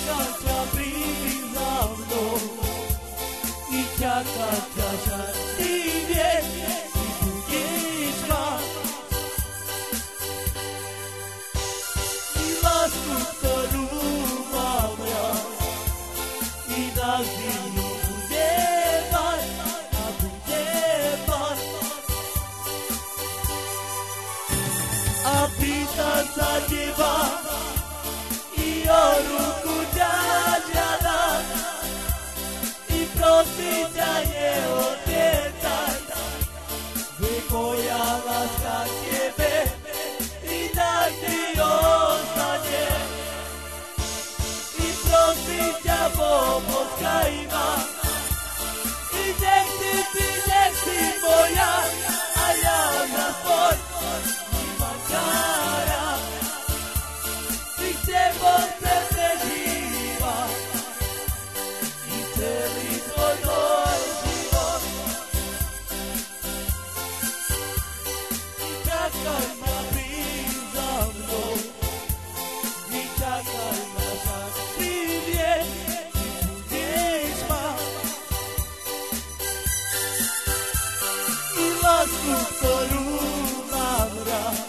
čaka ťa príď za mnou. I čaka ťa, že ty vieš, ty budeš mať. I lásku, ktorú mám ja, i navždy ju bude mať a bude mať. A pýtam sa teba, i o ruku ťa žiadam, i prosím ťa neodmietaj, veď moja láska k tebe i navždy ostane. I prosím ťa, poboskaj ma, i nech si moja, a ja na tvoj cara. I s tebou chcem prežívať i celý tvoj život. I čakaj ma, príď za mnou. I čakaj ma, však ty vieš, ty budeš mať. I lásku, ktorú mám rád,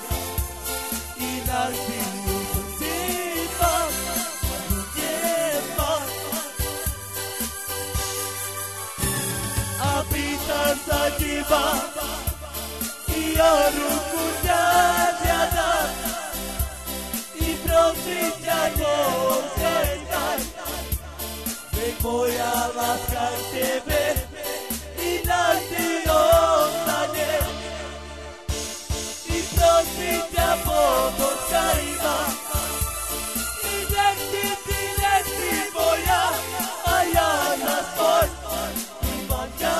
i navždy ju chcem mať a budem mať. A pýtam sa teba, i o ruku ťa žiadam, i prosím ťa neodmietaj, veď moja láska k tebe i navždy ostane. I prosím ťa, poboskaj ma, i nech si moja, a ja na svoj iba ťa.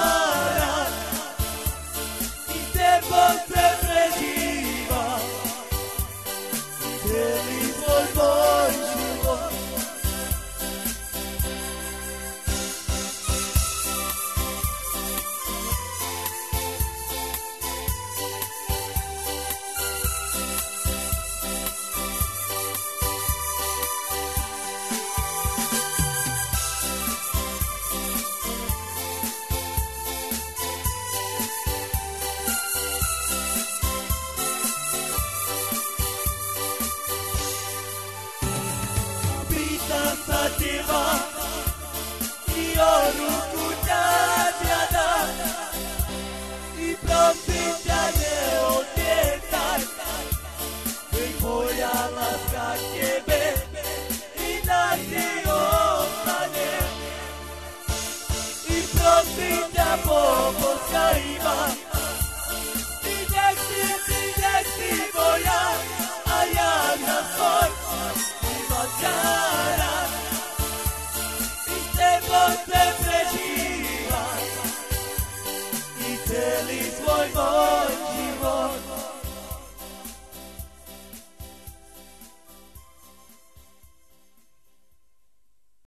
I s tebou chcem prežívať celý tvoj život. Pýtam sa teba,